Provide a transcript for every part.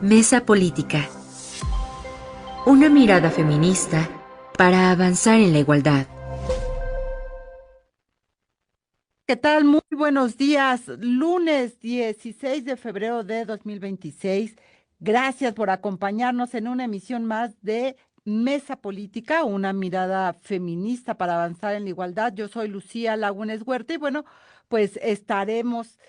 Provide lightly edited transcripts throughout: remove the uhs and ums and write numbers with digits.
Mesa Política. Una mirada feminista para avanzar en la igualdad. ¿Qué tal? Muy buenos días. Lunes 16 de febrero de 2026. Gracias por acompañarnos en una emisión más de Mesa Política, una mirada feminista para avanzar en la igualdad. Yo soy Lucía Lagunes Huerta y bueno, pues estaremos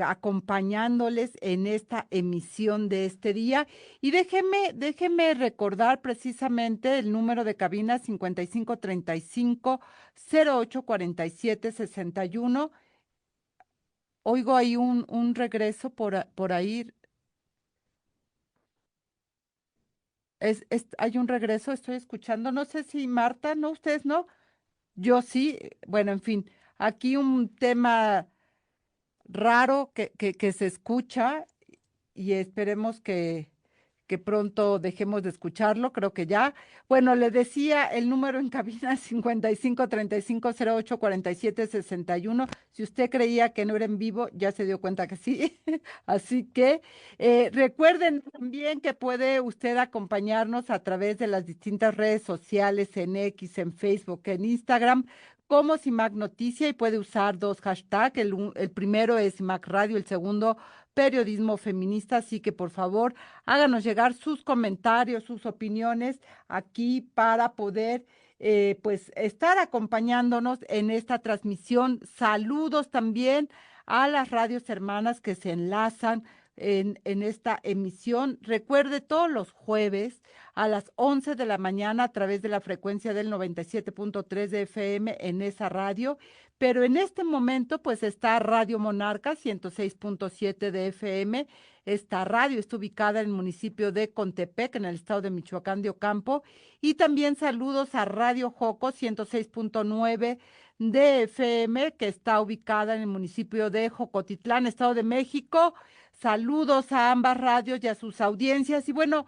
acompañándoles en esta emisión de este día. Y déjeme recordar precisamente el número de cabina 5535 0847 61. Oigo ahí un regreso por ahí. Hay un regreso, estoy escuchando. No sé si Marta, ¿no? ¿Ustedes no? Yo sí. Bueno, en fin, aquí un tema raro que se escucha y esperemos que pronto dejemos de escucharlo, creo que ya. Bueno, le decía el número en cabina 5535 0847 61. Si usted creía que no era en vivo, ya se dio cuenta que sí. Así que recuerden también que puede usted acompañarnos a través de las distintas redes sociales, en X, en Facebook, en Instagram, como CIMAC Noticia, y puede usar dos hashtags. El primero es CIMAC Radio, el segundo Periodismo Feminista. Así que por favor, háganos llegar sus comentarios, sus opiniones aquí para poder pues estar acompañándonos en esta transmisión. Saludos también a las radios hermanas que se enlazan en esta emisión. Recuerde, todos los jueves a las 11 de la mañana a través de la frecuencia del 97.3 de FM en esa radio, pero en este momento pues está Radio Monarca 106.7 de FM. Esta radio está ubicada en el municipio de Contepec, en el estado de Michoacán de Ocampo, y también saludos a Radio Joco 106.9 de FM, que está ubicada en el municipio de Jocotitlán, Estado de México. Saludos a ambas radios y a sus audiencias. Y bueno,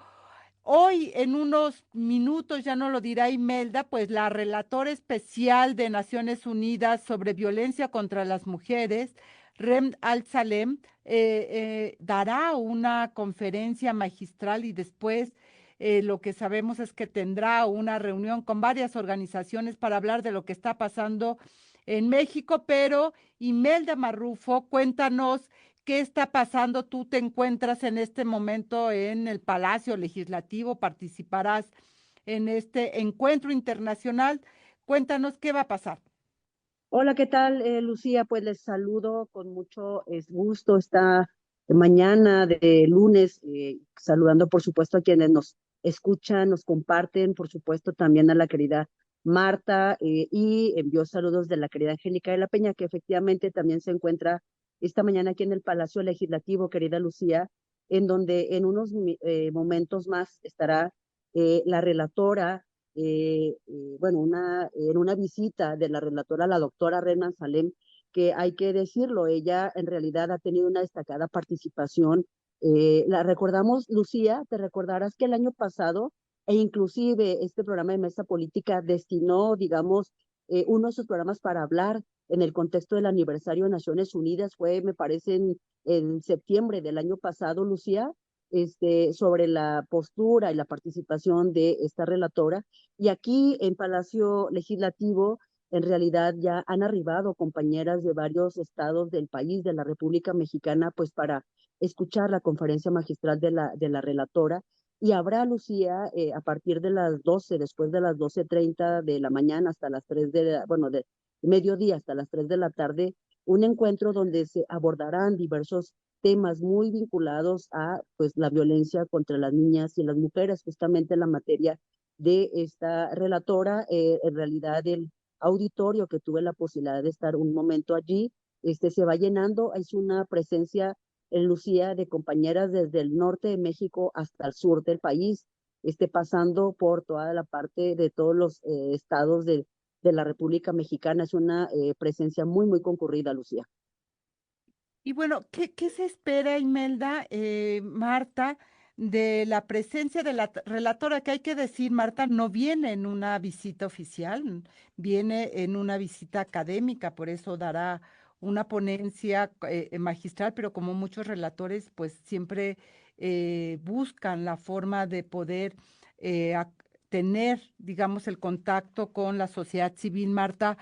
hoy, en unos minutos, ya no lo dirá Imelda, pues la relatora especial de Naciones Unidas sobre violencia contra las mujeres, Rem Al-Salem, dará una conferencia magistral y después lo que sabemos es que tendrá una reunión con varias organizaciones para hablar de lo que está pasando en México. Pero Imelda Marrufo, cuéntanos. ¿Qué está pasando? Tú te encuentras en este momento en el Palacio Legislativo, participarás en este encuentro internacional. Cuéntanos qué va a pasar. Hola, ¿qué tal, Lucía? Pues les saludo con mucho gusto esta mañana de lunes, saludando por supuesto a quienes nos escuchan, nos comparten, por supuesto también a la querida Marta, y envió saludos de la querida Angélica de la Peña, que efectivamente también se encuentra esta mañana aquí en el Palacio Legislativo, querida Lucía, en donde en unos momentos más estará la relatora, bueno, en una visita de la relatora, la doctora Renan Salem, que hay que decirlo, ella en realidad ha tenido una destacada participación. La recordamos, Lucía, te recordarás que el año pasado, e inclusive este programa de Mesa Política destinó, digamos, uno de sus programas para hablar en el contexto del aniversario de Naciones Unidas, fue, me parece, en septiembre del año pasado, Lucía, sobre la postura y la participación de esta relatora. Y aquí en Palacio Legislativo, en realidad ya han arribado compañeras de varios estados del país, de la República Mexicana, pues para escuchar la conferencia magistral de la relatora. Y habrá, Lucía, a partir de las 12, después de las 12:30 de la mañana hasta las 3 bueno, de mediodía hasta las 3 de la tarde, un encuentro donde se abordarán diversos temas muy vinculados a pues la violencia contra las niñas y las mujeres, justamente la materia de esta relatora. En realidad el auditorio que tuve la posibilidad de estar un momento allí, se va llenando, es una presencia en Lucía de compañeras desde el norte de México hasta el sur del país, pasando por toda la parte de todos los estados de la República Mexicana. Es una presencia muy, muy concurrida, Lucía. Y bueno, ¿qué se espera, Imelda, Marta, de la presencia de la relatora? Que hay que decir, Marta no viene en una visita oficial, viene en una visita académica, por eso dará una ponencia magistral, pero como muchos relatores, pues siempre buscan la forma de poder tener, digamos, el contacto con la sociedad civil. Marta,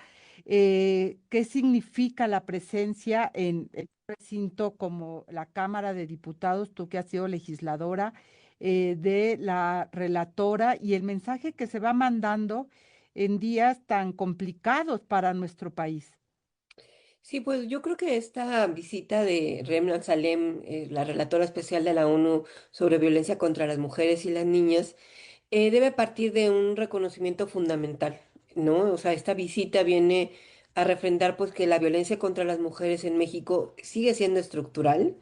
¿qué significa la presencia en un recinto como la Cámara de Diputados, tú que has sido legisladora, de la relatora y el mensaje que se va mandando en días tan complicados para nuestro país? Sí, pues yo creo que esta visita de Remna Salem, la relatora especial de la ONU sobre violencia contra las mujeres y las niñas, debe partir de un reconocimiento fundamental, ¿no? O sea, esta visita viene a refrendar pues que la violencia contra las mujeres en México sigue siendo estructural,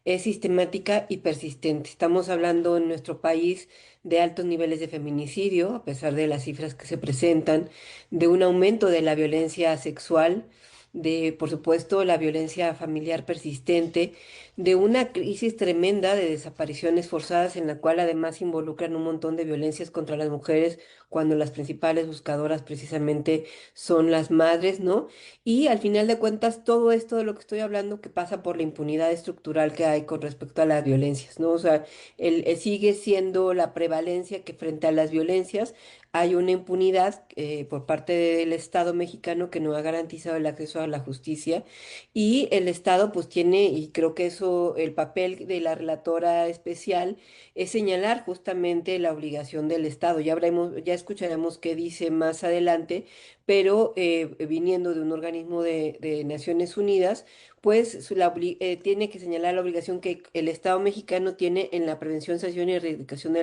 es sistemática y persistente. Estamos hablando en nuestro país de altos niveles de feminicidio, a pesar de las cifras que se presentan, de un aumento de la violencia sexual, de, por supuesto, la violencia familiar persistente, de una crisis tremenda de desapariciones forzadas en la cual además involucran un montón de violencias contra las mujeres, cuando las principales buscadoras precisamente son las madres, ¿no? Y al final de cuentas, todo esto de lo que estoy hablando que pasa por la impunidad estructural que hay con respecto a las violencias, ¿no? O sea, sigue siendo la prevalencia que frente a las violencias hay una impunidad por parte del Estado mexicano que no ha garantizado el acceso a la justicia y el Estado pues tiene, y creo que eso, el papel de la relatora especial es señalar justamente la obligación del Estado. Ya escucharemos qué dice más adelante, pero viniendo de un organismo de Naciones Unidas, pues tiene que señalar la obligación que el Estado mexicano tiene en la prevención, sanción y erradicación de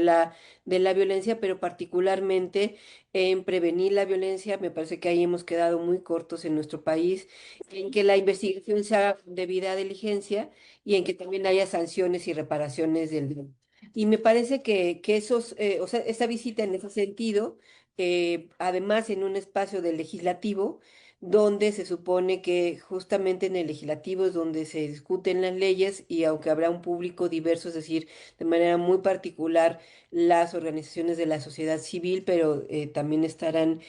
la violencia, pero particularmente en prevenir la violencia. Me parece que ahí hemos quedado muy cortos en nuestro país, en que la investigación sea de debida diligencia y en que también haya sanciones y reparaciones del daño. Y me parece que esos, o sea, esta visita en ese sentido además en un espacio del legislativo, donde se supone que justamente en el legislativo es donde se discuten las leyes y aunque habrá un público diverso, es decir, de manera muy particular las organizaciones de la sociedad civil, pero también estarán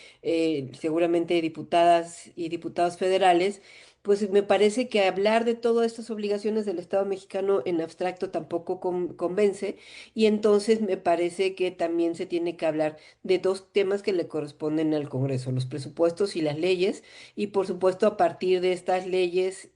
seguramente diputadas y diputados federales. Pues me parece que hablar de todas estas obligaciones del Estado mexicano en abstracto tampoco convence y entonces me parece que también se tiene que hablar de dos temas que le corresponden al Congreso, los presupuestos y las leyes, y por supuesto a partir de estas leyes,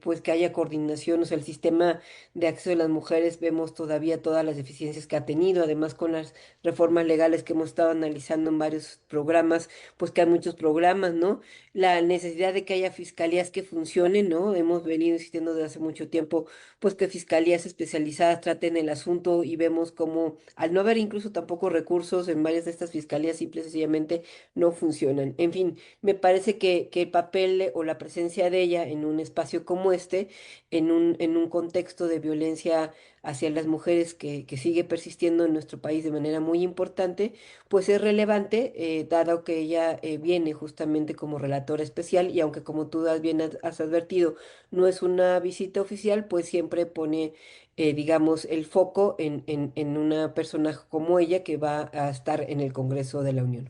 pues que haya coordinación, o sea, el sistema de acceso de las mujeres, vemos todavía todas las deficiencias que ha tenido, además con las reformas legales que hemos estado analizando en varios programas, pues que hay muchos programas, ¿no? La necesidad de que haya fiscalías que funcionen, ¿no? Hemos venido insistiendo desde hace mucho tiempo, pues que fiscalías especializadas traten el asunto y vemos como al no haber incluso tampoco recursos en varias de estas fiscalías, simple y sencillamente no funcionan. En fin, me parece que el papel o la presencia de ella en un espacio como este, en un contexto de violencia hacia las mujeres que sigue persistiendo en nuestro país de manera muy importante, pues es relevante, dado que ella viene justamente como relatora especial y aunque como tú bien has advertido, no es una visita oficial, pues siempre pone digamos, el foco en una persona como ella que va a estar en el Congreso de la Unión.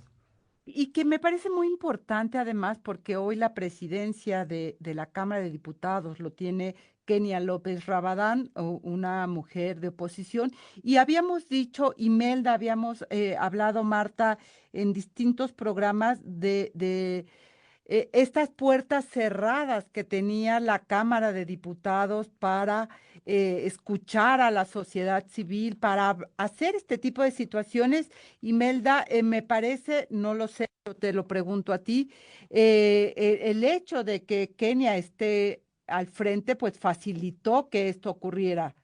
Y que me parece muy importante además porque hoy la presidencia de la Cámara de Diputados lo tiene Kenia López Rabadán, una mujer de oposición. Y habíamos dicho, Imelda, habíamos hablado, Marta, en distintos programas de estas puertas cerradas que tenía la Cámara de Diputados para escuchar a la sociedad civil, para hacer este tipo de situaciones. Imelda, me parece, no lo sé, yo te lo pregunto a ti, el hecho de que Kenia esté al frente, pues facilitó que esto ocurriera.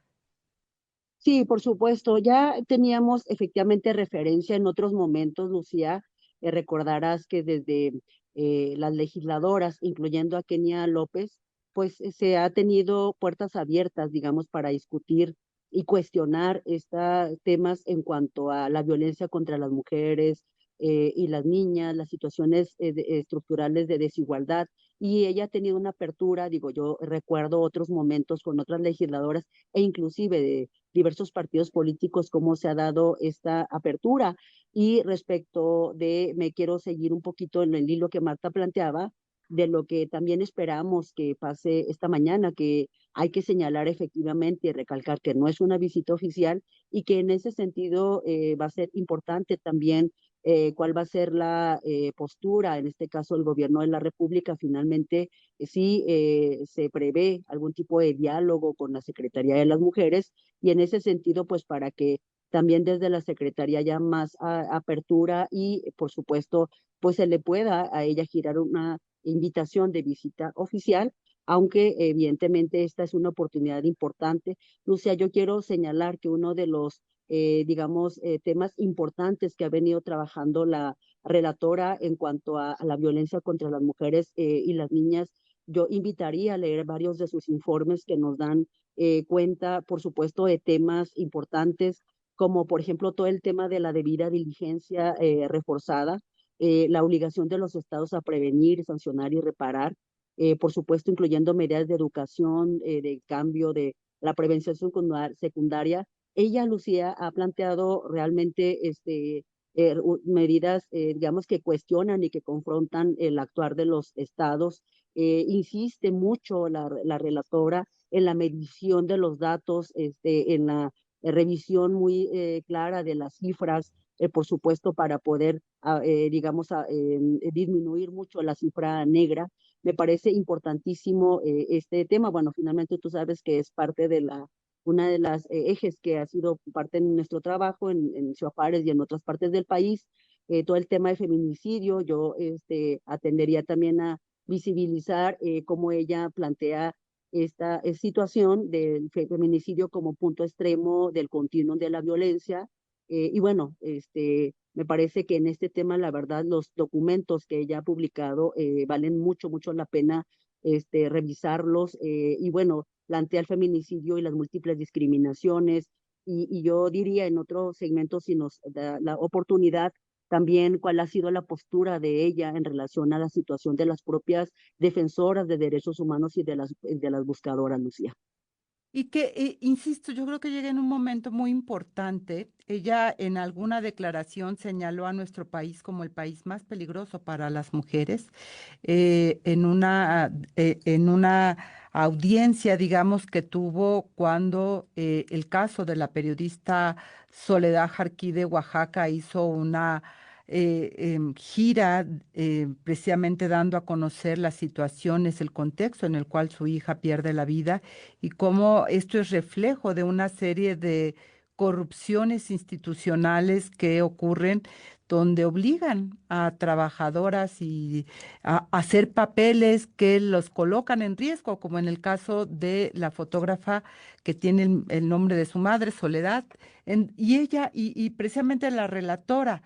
Sí, por supuesto, ya teníamos efectivamente referencia en otros momentos, Lucía. Recordarás que desde las legisladoras, incluyendo a Kenia López, pues se ha tenido puertas abiertas, digamos, para discutir y cuestionar estos temas en cuanto a la violencia contra las mujeres y las niñas, las situaciones estructurales de desigualdad. Y ella ha tenido una apertura, digo, yo recuerdo otros momentos con otras legisladoras e inclusive de diversos partidos políticos cómo se ha dado esta apertura. Y respecto de, me quiero seguir un poquito en el hilo que Marta planteaba, de lo que también esperamos que pase esta mañana, que hay que señalar efectivamente y recalcar que no es una visita oficial y que en ese sentido va a ser importante también cuál va a ser la postura, en este caso el gobierno de la República, finalmente si se prevé algún tipo de diálogo con la Secretaría de las Mujeres y en ese sentido, pues para que también desde la Secretaría haya más apertura y, por supuesto, pues se le pueda a ella girar una invitación de visita oficial, aunque evidentemente esta es una oportunidad importante. Lucia, yo quiero señalar que uno de los, digamos, temas importantes que ha venido trabajando la relatora en cuanto a la violencia contra las mujeres y las niñas, yo invitaría a leer varios de sus informes que nos dan cuenta, por supuesto, de temas importantes, como por ejemplo todo el tema de la debida diligencia reforzada, la obligación de los estados a prevenir, sancionar y reparar, por supuesto, incluyendo medidas de educación, de cambio, de la prevención secundaria. Ella, Lucía, ha planteado realmente medidas, digamos, que cuestionan y que confrontan el actuar de los estados. Insiste mucho la relatora en la medición de los datos, en la revisión muy clara de las cifras, por supuesto, para poder, digamos, disminuir mucho la cifra negra. Me parece importantísimo este tema. Bueno, finalmente tú sabes que es parte de una de las ejes que ha sido parte de nuestro trabajo en Ciudad Juárez y en otras partes del país. Todo el tema de feminicidio, yo atendería también a visibilizar cómo ella plantea esta situación del feminicidio como punto extremo del continuum de la violencia. Y bueno, me parece que en este tema, la verdad, los documentos que ella ha publicado valen mucho, mucho la pena revisarlos. Y bueno, plantea el feminicidio y las múltiples discriminaciones. Y yo diría en otro segmento, si nos da la oportunidad, también cuál ha sido la postura de ella en relación a la situación de las propias defensoras de derechos humanos y de las buscadoras, Lucía. Y que, insisto, yo creo que llega en un momento muy importante. Ella en alguna declaración señaló a nuestro país como el país más peligroso para las mujeres, en una audiencia, digamos, que tuvo cuando el caso de la periodista Soledad Jarquí de Oaxaca hizo una gira precisamente dando a conocer las situaciones, el contexto en el cual su hija pierde la vida y cómo esto es reflejo de una serie de corrupciones institucionales que ocurren donde obligan a trabajadoras y a hacer papeles que los colocan en riesgo, como en el caso de la fotógrafa que tiene el nombre de su madre, Soledad, y ella, y precisamente la relatora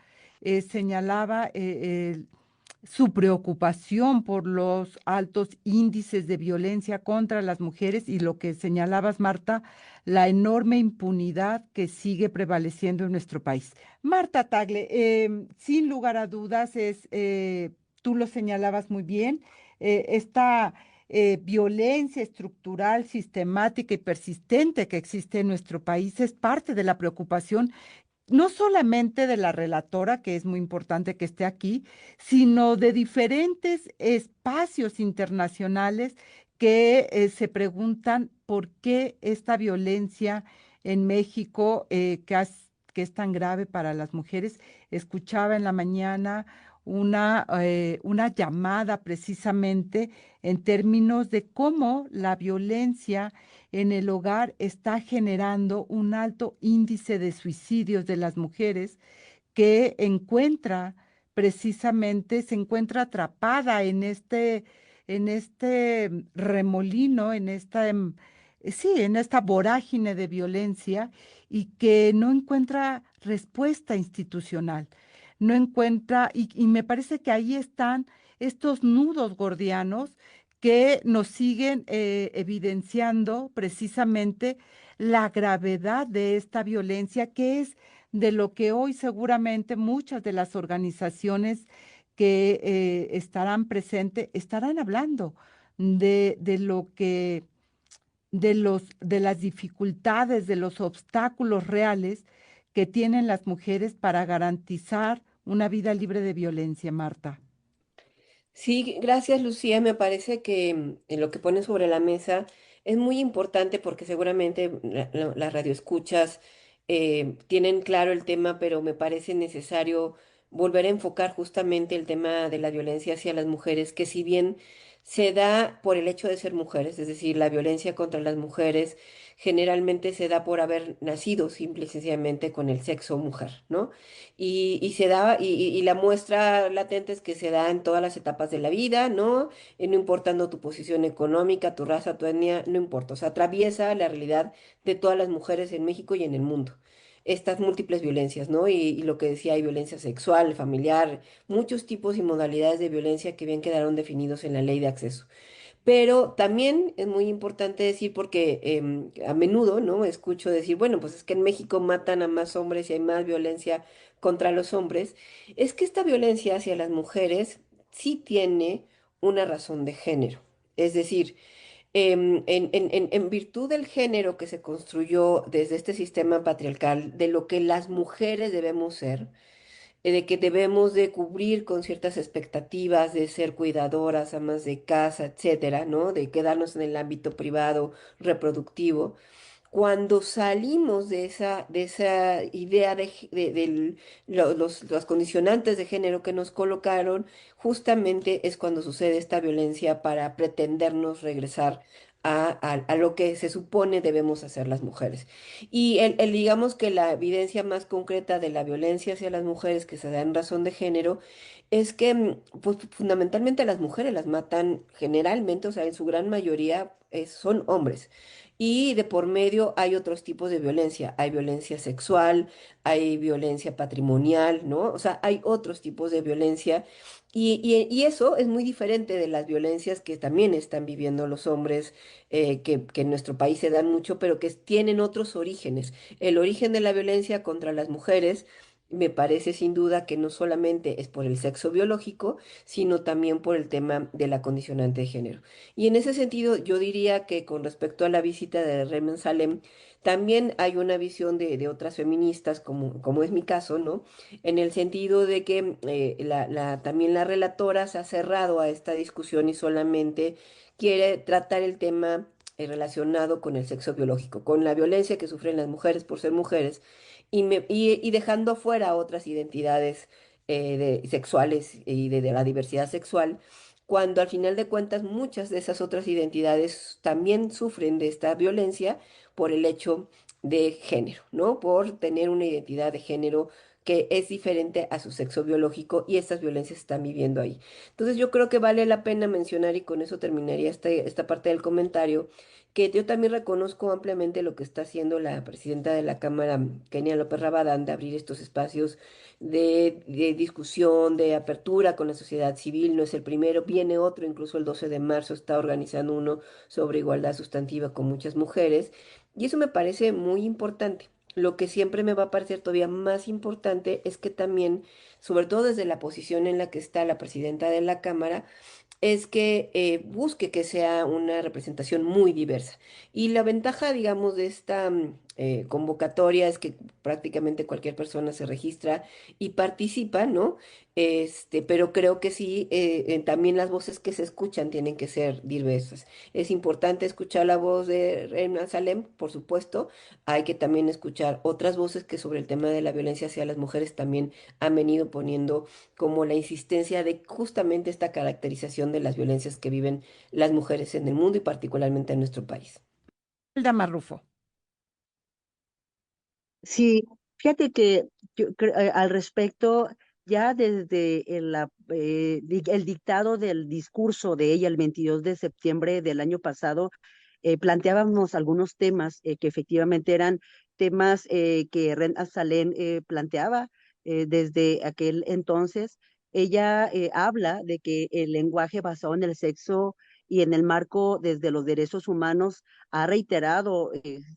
señalaba su preocupación por los altos índices de violencia contra las mujeres y lo que señalabas, Marta, la enorme impunidad que sigue prevaleciendo en nuestro país. Marta Tagle, sin lugar a dudas, tú lo señalabas muy bien, esta violencia estructural, sistemática y persistente que existe en nuestro país es parte de la preocupación no solamente de la relatora, que es muy importante que esté aquí, sino de diferentes espacios internacionales que se preguntan por qué esta violencia en México, que es tan grave para las mujeres. Escuchaba en la mañana una llamada precisamente en términos de cómo la violencia en el hogar está generando un alto índice de suicidios de las mujeres que se encuentra atrapada en este remolino, sí, en esta vorágine de violencia y que no encuentra respuesta institucional. No encuentra, y me parece que ahí están estos nudos gordianos que nos siguen evidenciando precisamente la gravedad de esta violencia, que es de lo que hoy seguramente muchas de las organizaciones que estarán presentes estarán hablando de lo que, de las dificultades, de los obstáculos reales que tienen las mujeres para garantizar una vida libre de violencia, Marta. Sí, gracias Lucía. Me parece que lo que pones sobre la mesa es muy importante porque seguramente las radioescuchas tienen claro el tema, pero me parece necesario volver a enfocar justamente el tema de la violencia hacia las mujeres, que si bien se da por el hecho de ser mujeres, es decir, la violencia contra las mujeres generalmente se da por haber nacido simple y sencillamente con el sexo mujer, ¿no? Y se da, y la muestra latente es que se da en todas las etapas de la vida, ¿no? No importando tu posición económica, tu raza, tu etnia, no importa. O sea, atraviesa la realidad de todas las mujeres en México y en el mundo. Estas múltiples violencias, ¿no? Y lo que decía, hay violencia sexual, familiar, muchos tipos y modalidades de violencia que bien quedaron definidos en la ley de acceso. Pero también es muy importante decir, porque a menudo, ¿no? Escucho decir, bueno, pues es que en México matan a más hombres y hay más violencia contra los hombres. Es que esta violencia hacia las mujeres sí tiene una razón de género. Es decir, en virtud del género que se construyó desde este sistema patriarcal, de lo que las mujeres debemos ser, de que debemos de cubrir con ciertas expectativas de ser cuidadoras, amas de casa, etcétera, ¿no? De quedarnos en el ámbito privado, reproductivo. Cuando salimos de esa idea los condicionantes de género que nos colocaron, justamente es cuando sucede esta violencia para pretendernos regresar a lo que se supone debemos hacer las mujeres. Y digamos que la evidencia más concreta de la violencia hacia las mujeres que se da en razón de género es que, pues, fundamentalmente las mujeres las matan generalmente, o sea, en su gran mayoría son hombres. Y de por medio hay otros tipos de violencia. Hay violencia sexual, hay violencia patrimonial, ¿no? O sea, hay otros tipos de violencia. Y eso es muy diferente de las violencias que también están viviendo los hombres, que en nuestro país se dan mucho, pero que tienen otros orígenes. El origen de la violencia contra las mujeres me parece sin duda que no solamente es por el sexo biológico, sino también por el tema de la condicionante de género. Y en ese sentido, yo diría que con respecto a la visita de Remen Salem, también hay una visión de otras feministas, como es mi caso, ¿no? En el sentido de que también la relatora se ha cerrado a esta discusión y solamente quiere tratar el tema relacionado con el sexo biológico, con la violencia que sufren las mujeres por ser mujeres, y dejando fuera otras identidades sexuales y de la diversidad sexual, cuando al final de cuentas muchas de esas otras identidades también sufren de esta violencia por el hecho de género, ¿no? Por tener una identidad de género que es diferente a su sexo biológico y estas violencias se están viviendo ahí. Entonces yo creo que vale la pena mencionar, y con eso terminaría esta parte del comentario, que yo también reconozco ampliamente lo que está haciendo la presidenta de la Cámara, Kenia López Rabadán, de abrir estos espacios de discusión, de apertura con la sociedad civil. No es el primero, viene otro, incluso el 12 de marzo está organizando uno sobre igualdad sustantiva con muchas mujeres, y eso me parece muy importante. Lo que siempre me va a parecer todavía más importante es que también, sobre todo desde la posición en la que está la presidenta de la Cámara, es que busque que sea una representación muy diversa. Y la ventaja, digamos, de esta convocatoria es que prácticamente cualquier persona se registra y participa, ¿no? Pero creo que sí, también las voces que se escuchan tienen que ser diversas. Es importante escuchar la voz de Reina Salem, por supuesto. Hay que también escuchar otras voces que sobre el tema de la violencia hacia las mujeres también han venido poniendo como la insistencia de justamente esta caracterización de las violencias que viven las mujeres en el mundo y particularmente en nuestro país. Hilda Marrufo. Sí, fíjate que al respecto, ya desde el dictado del discurso de ella el 22 de septiembre del año pasado, planteábamos algunos temas que efectivamente eran temas que Ren Salem planteaba desde aquel entonces. Ella habla de que el lenguaje basado en el sexo y en el marco desde los derechos humanos ha reiterado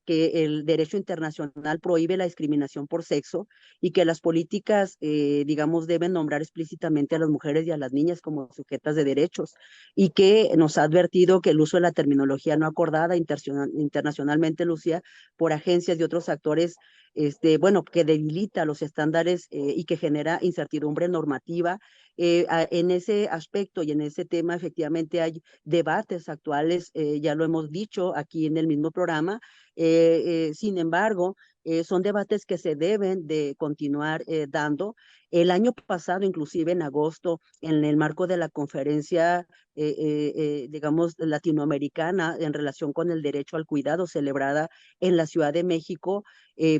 que el derecho internacional prohíbe la discriminación por sexo y que las políticas, digamos, deben nombrar explícitamente a las mujeres y a las niñas como sujetas de derechos, y que nos ha advertido que el uso de la terminología no acordada internacionalmente, Lucía, por agencias y otros actores bueno, que debilita los estándares y que genera incertidumbre normativa. En ese aspecto y en ese tema efectivamente hay debates actuales, ya lo hemos dicho aquí en el mismo programa. Sin embargo, son debates que se deben de continuar dando. El año pasado, inclusive en agosto, en el marco de la conferencia, digamos, latinoamericana en relación con el derecho al cuidado celebrada en la Ciudad de México,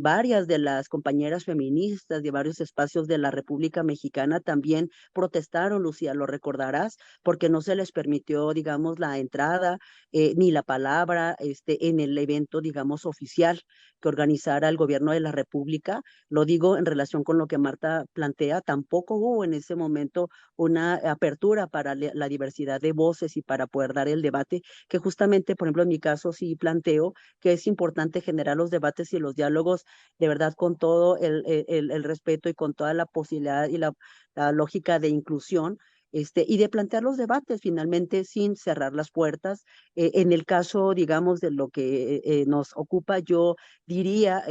varias de las compañeras feministas de varios espacios de la República Mexicana también protestaron, Lucía, lo recordarás, porque no se les permitió, digamos, la entrada ni la palabra en el evento, digamos, oficial que organizara el gobierno de la República. Lo digo en relación con lo que Marta plantea, tampoco hubo en ese momento una apertura para la diversidad de voces y para poder dar el debate, que justamente, por ejemplo, en mi caso sí planteo que es importante generar los debates y los diálogos de verdad con todo el respeto y con toda la posibilidad y la lógica de inclusión. Y de plantear los debates finalmente sin cerrar las puertas. En el caso, digamos, de lo que nos ocupa, yo diría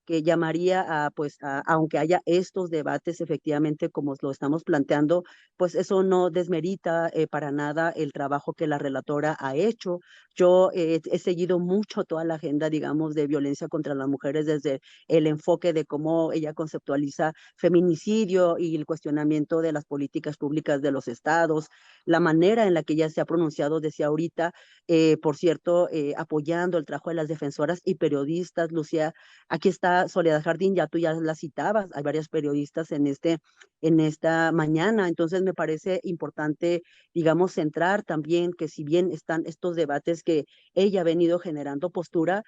que llamaría a, pues, aunque haya estos debates efectivamente como lo estamos planteando, pues eso no desmerita para nada el trabajo que la relatora ha hecho. Yo he seguido mucho toda la agenda, digamos, de violencia contra las mujeres desde el enfoque de cómo ella conceptualiza feminicidio y el cuestionamiento de las políticas públicas de los estados, la manera en la que ella se ha pronunciado, decía ahorita, por cierto, apoyando el trabajo de las defensoras y periodistas. Lucía, aquí está Soledad Jardín, ya tú ya la citabas, hay varias periodistas en esta mañana, entonces me parece importante, digamos, centrar también que si bien están estos debates que ella ha venido generando postura,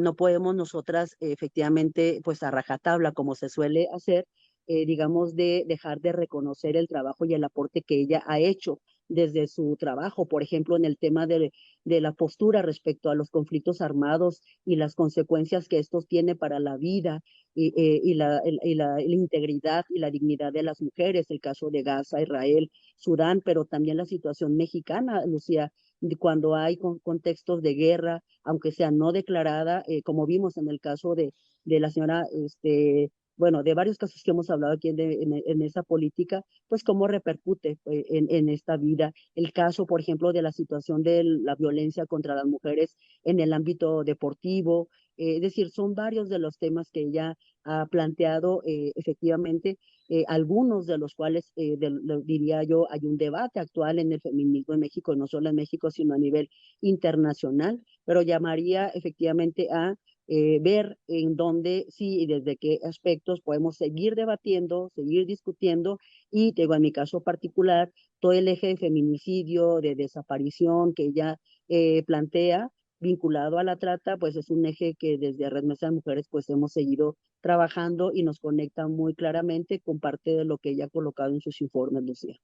no podemos nosotras efectivamente, pues a rajatabla, como se suele hacer, digamos, de dejar de reconocer el trabajo y el aporte que ella ha hecho desde su trabajo, por ejemplo, en el tema de la postura respecto a los conflictos armados y las consecuencias que estos tienen para la vida y la integridad y la dignidad de las mujeres, el caso de Gaza, Israel, Sudán, pero también la situación mexicana, Lucía, cuando hay contextos de guerra, aunque sea no declarada, como vimos en el caso de la señora, bueno, de varios casos que hemos hablado aquí en esa política, pues cómo repercute en esta vida. El caso, por ejemplo, de la situación de la violencia contra las mujeres en el ámbito deportivo, es decir, son varios de los temas que ella ha planteado efectivamente, algunos de los cuales, diría yo, hay un debate actual en el feminismo en México, no solo en México, sino a nivel internacional, pero llamaría efectivamente a ver en dónde sí y desde qué aspectos podemos seguir debatiendo, seguir discutiendo y, te digo, en mi caso particular, todo el eje de feminicidio, de desaparición que ella plantea, vinculado a la trata, pues es un eje que desde Red Mesa de Mujeres pues hemos seguido trabajando y nos conecta muy claramente con parte de lo que ella ha colocado en sus informes, Lucía.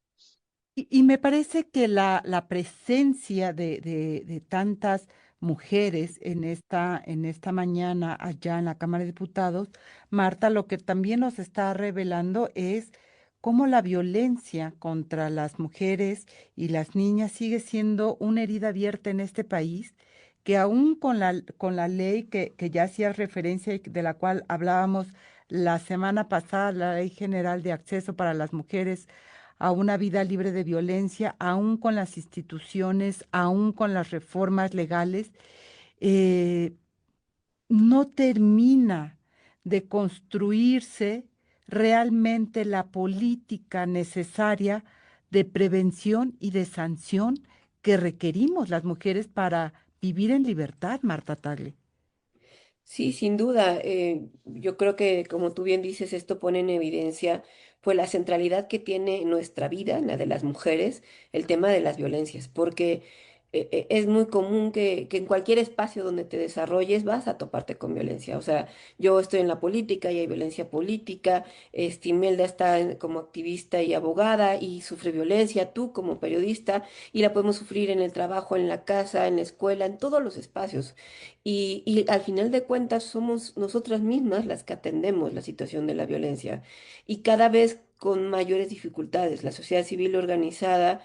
Y me parece que la presencia de tantas mujeres en esta mañana allá en la Cámara de Diputados, Marta, lo que también nos está revelando es cómo la violencia contra las mujeres y las niñas sigue siendo una herida abierta en este país, que aún con la ley que ya hacías referencia y de la cual hablábamos la semana pasada, la Ley General de Acceso para las Mujeres a una vida libre de violencia, aún con las instituciones, aún con las reformas legales, eh, no termina de construirse realmente la política necesaria de prevención y de sanción que requerimos las mujeres para vivir en libertad, Marta Tagle. Sí, sin duda. Yo creo que, como tú bien dices, esto pone en evidencia pues la centralidad que tiene en nuestra vida, en la de las mujeres, el tema de las violencias, porque es muy común que en cualquier espacio donde te desarrolles vas a toparte con violencia. O sea, yo estoy en la política y hay violencia política, Imelda está como activista y abogada y sufre violencia, tú como periodista, y la podemos sufrir en el trabajo, en la casa, en la escuela, en todos los espacios. Y al final de cuentas somos nosotras mismas las que atendemos la situación de la violencia y cada vez con mayores dificultades. La sociedad civil organizada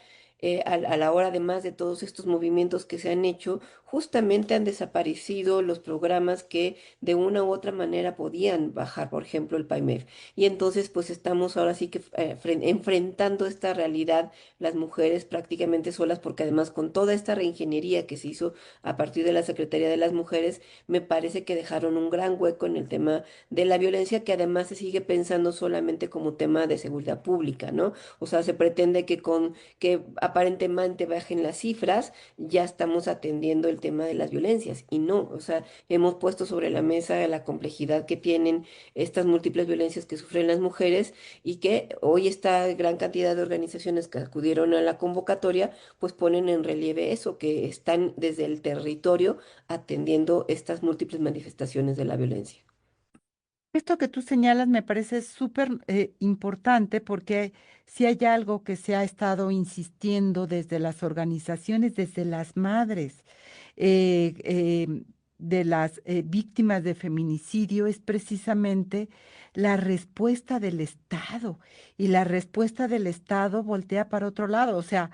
a la hora además de todos estos movimientos que se han hecho, justamente han desaparecido los programas que de una u otra manera podían bajar, por ejemplo, el PAIMEF. Y entonces pues estamos ahora sí que enfrentando esta realidad las mujeres prácticamente solas, porque además con toda esta reingeniería que se hizo a partir de la Secretaría de las Mujeres, me parece que dejaron un gran hueco en el tema de la violencia, que además se sigue pensando solamente como tema de seguridad pública, ¿no? O sea, se pretende que con que aparentemente bajen las cifras, ya estamos atendiendo el tema de las violencias. Y no, o sea, hemos puesto sobre la mesa la complejidad que tienen estas múltiples violencias que sufren las mujeres y que hoy esta gran cantidad de organizaciones que acudieron a la convocatoria, pues ponen en relieve eso, que están desde el territorio atendiendo estas múltiples manifestaciones de la violencia. Esto que tú señalas me parece súper importante porque si hay algo que se ha estado insistiendo desde las organizaciones, desde las madres de las víctimas de feminicidio, es precisamente la respuesta del Estado. Y la respuesta del Estado voltea para otro lado. O sea,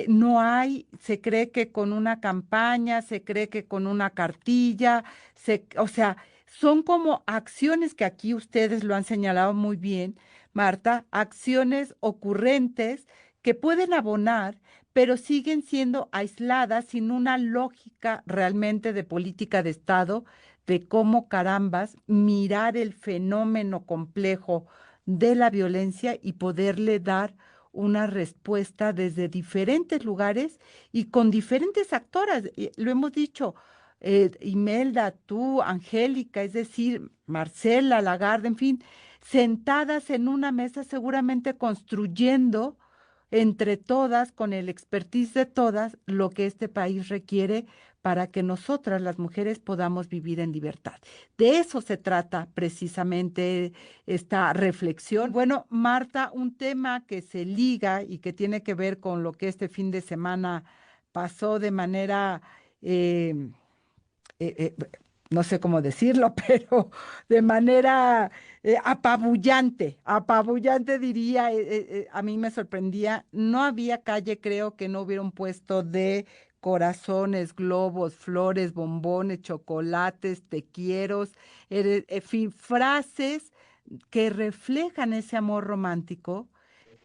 no hay, se cree que con una campaña, se cree que con una cartilla, o sea, son como acciones que aquí ustedes lo han señalado muy bien, Marta, acciones ocurrentes que pueden abonar, pero siguen siendo aisladas sin una lógica realmente de política de Estado, de cómo carambas mirar el fenómeno complejo de la violencia y poderle dar una respuesta desde diferentes lugares y con diferentes actoras. Lo hemos dicho, Imelda, tú, Angélica, es decir, Marcela, Lagarde, en fin, sentadas en una mesa seguramente construyendo entre todas, con el expertise de todas, lo que este país requiere para que nosotras, las mujeres, podamos vivir en libertad. De eso se trata precisamente esta reflexión. Bueno, Marta, un tema que se liga y que tiene que ver con lo que este fin de semana pasó de manera eh, eh, eh, no sé cómo decirlo, pero de manera apabullante, apabullante diría, a mí me sorprendía, no había calle, creo que no hubiera un puesto de corazones, globos, flores, bombones, chocolates, te quiero, en fin, frases que reflejan ese amor romántico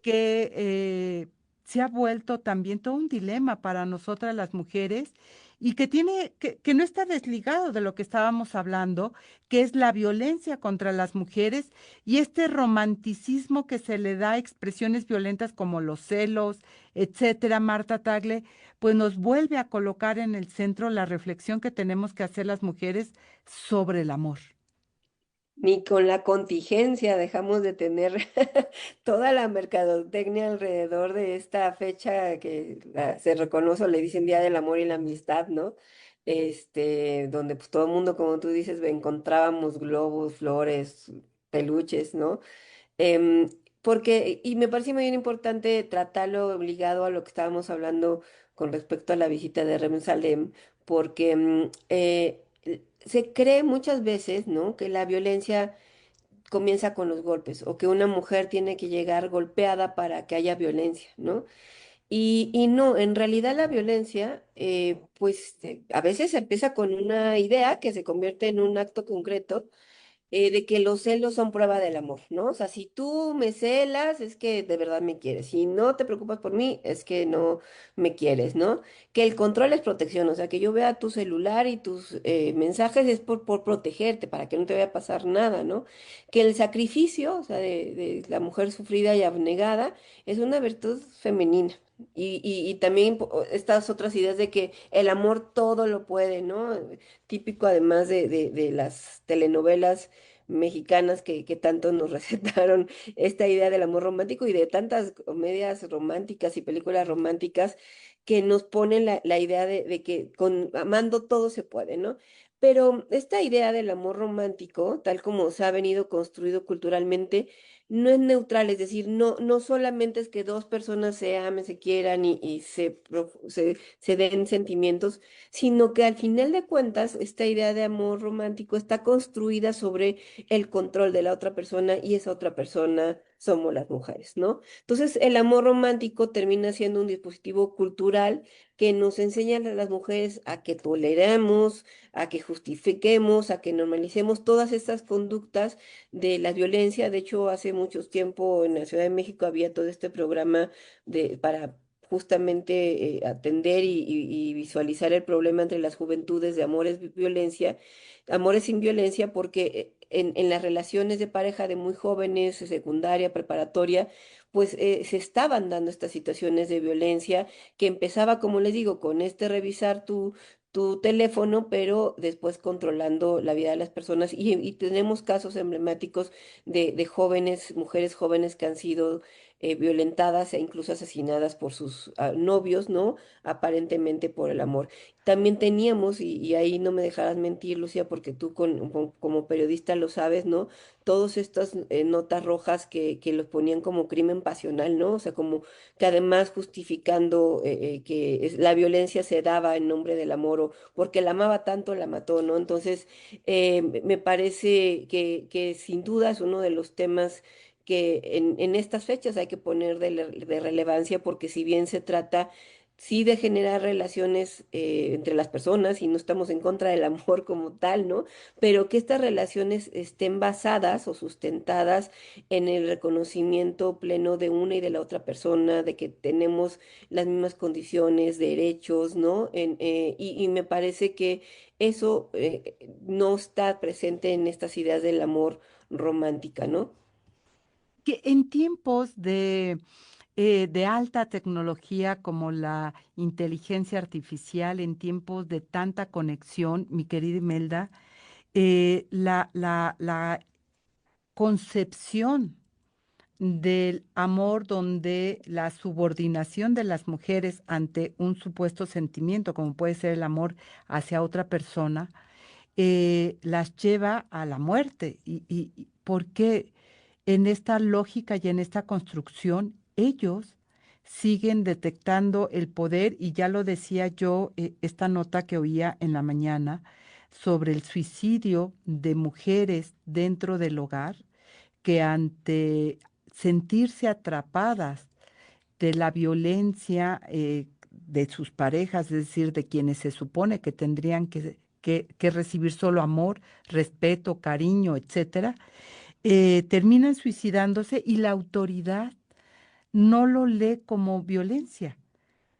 que se ha vuelto también todo un dilema para nosotras las mujeres y que tiene, que no está desligado de lo que estábamos hablando, que es la violencia contra las mujeres y este romanticismo que se le da a expresiones violentas como los celos, etcétera, Marta Tagle, pues nos vuelve a colocar en el centro la reflexión que tenemos que hacer las mujeres sobre el amor. Ni con la contingencia dejamos de tener toda la mercadotecnia alrededor de esta fecha que se reconoce, o le dicen Día del Amor y la Amistad, ¿no? Donde pues todo el mundo, como tú dices, encontrábamos globos, flores, peluches, ¿no? Em, y me parece muy bien importante tratarlo obligado a lo que estábamos hablando con respecto a la visita de Salem, porque se cree muchas veces, ¿no? Que la violencia comienza con los golpes o que una mujer tiene que llegar golpeada para que haya violencia, ¿no? Y no, en realidad la violencia, pues a veces empieza con una idea que se convierte en un acto concreto de que los celos son prueba del amor, ¿no? O sea, si tú me celas, es que de verdad me quieres. Si no te preocupas por mí, es que no me quieres, ¿no? Que el control es protección, o sea, que yo vea tu celular y tus mensajes es por protegerte, para que no te vaya a pasar nada, ¿no? Que el sacrificio, o sea, de la mujer sufrida y abnegada, es una virtud femenina. Y también estas otras ideas de que el amor todo lo puede, ¿no? Típico además de las telenovelas mexicanas que tanto nos recetaron esta idea del amor romántico y de tantas comedias románticas y películas románticas que nos ponen la idea de que con amando todo se puede, ¿no? Pero esta idea del amor romántico, tal como se ha venido construido culturalmente, no es neutral, es decir, no solamente es que dos personas se amen, se quieran y se den sentimientos, sino que al final de cuentas esta idea de amor romántico está construida sobre el control de la otra persona y esa otra persona somos las mujeres, ¿no? Entonces, el amor romántico termina siendo un dispositivo cultural que nos enseña a las mujeres a que toleremos, a que justifiquemos, a que normalicemos todas estas conductas de la violencia. De hecho, hace mucho tiempo en la Ciudad de México había todo este programa para justamente atender y visualizar el problema entre las juventudes de violencia, amores sin violencia, porque en las relaciones de pareja de muy jóvenes, secundaria, preparatoria, pues se estaban dando estas situaciones de violencia que empezaba, como les digo, con este revisar tu teléfono, pero después controlando la vida de las personas. Y tenemos casos emblemáticos de jóvenes, mujeres jóvenes que han sido violentadas e incluso asesinadas por sus novios, ¿no? Aparentemente por el amor. También teníamos, y ahí no me dejarás mentir, Lucía, porque tú como periodista lo sabes, ¿no? Todas estas notas rojas que los ponían como crimen pasional, ¿no? O sea, como que además justificando la violencia se daba en nombre del amor o porque la amaba tanto, la mató, ¿no? Entonces, me parece que sin duda es uno de los temas que en estas fechas hay que poner de relevancia porque si bien se trata sí de generar relaciones entre las personas y no estamos en contra del amor como tal, ¿no? Pero que estas relaciones estén basadas o sustentadas en el reconocimiento pleno de una y de la otra persona, de que tenemos las mismas condiciones, derechos, ¿no? Y me parece que eso no está presente en estas ideas del amor romántica, ¿no? Que en tiempos de alta tecnología como la inteligencia artificial, en tiempos de tanta conexión, mi querida Imelda, la concepción del amor donde la subordinación de las mujeres ante un supuesto sentimiento, como puede ser el amor hacia otra persona, las lleva a la muerte. Y porque en esta lógica y en esta construcción, ellos siguen detectando el poder, y ya lo decía yo, esta nota que oía en la mañana sobre el suicidio de mujeres dentro del hogar, que ante sentirse atrapadas de la violencia de sus parejas, es decir, de quienes se supone que tendrían que recibir solo amor, respeto, cariño, etcétera, terminan suicidándose y la autoridad no lo lee como violencia,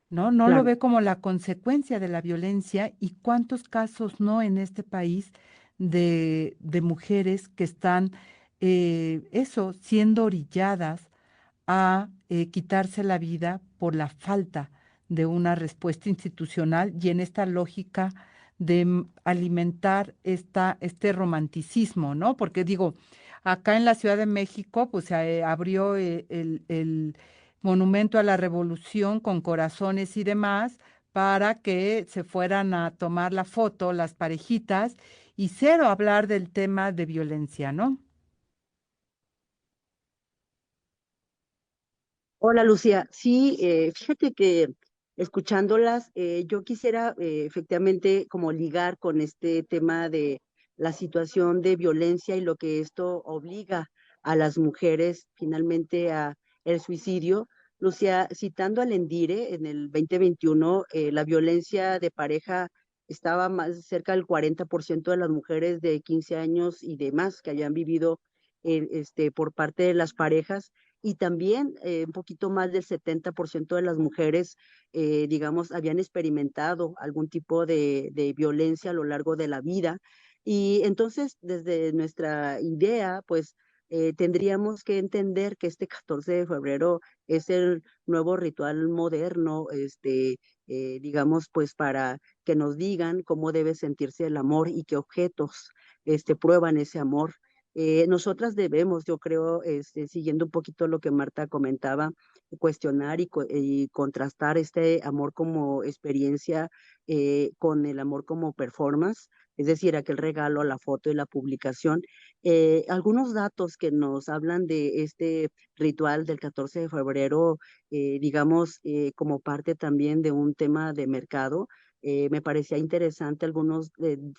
¿no? No lo Claro. ve como la consecuencia de la violencia. ¿Y cuántos casos no en este país de mujeres que están, eso, siendo orilladas a quitarse la vida por la falta de una respuesta institucional y en esta lógica de alimentar este romanticismo, ¿no? Porque digo, acá en la Ciudad de México, pues se abrió el Monumento a la Revolución con corazones y demás para que se fueran a tomar la foto las parejitas y cero hablar del tema de violencia, ¿no? Hola Lucía, sí, fíjate que escuchándolas, yo quisiera efectivamente como ligar con este tema de la situación de violencia y lo que esto obliga a las mujeres finalmente a el suicidio. Lucía, citando al Endire, en el 2021, la violencia de pareja estaba más cerca del 40% de las mujeres de 15 años y demás que habían vivido por parte de las parejas y también un poquito más del 70% de las mujeres, digamos, habían experimentado algún tipo de violencia a lo largo de la vida. Y entonces, desde nuestra idea, pues tendríamos que entender que este 14 de febrero es el nuevo ritual moderno, digamos, pues para que nos digan cómo debe sentirse el amor y qué objetos prueban ese amor. Nosotras debemos, yo creo, siguiendo un poquito lo que Marta comentaba, cuestionar y contrastar este amor como experiencia con el amor como performance, es decir, aquel regalo, la foto y la publicación. Algunos datos que nos hablan de este ritual del 14 de febrero, digamos, como parte también de un tema de mercado. Me parecía interesante algunas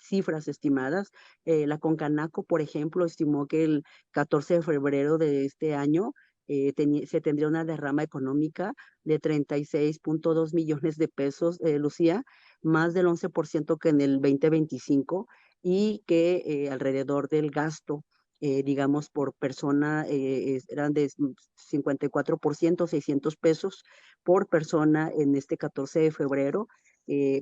cifras estimadas. La Concanaco, por ejemplo, estimó que el 14 de febrero de este año se tendría una derrama económica de 36.2 millones de pesos, Lucía, más del 11% que en el 2025 y que alrededor del gasto, digamos, por persona eran de 54%, 600 pesos por persona en este 14 de febrero,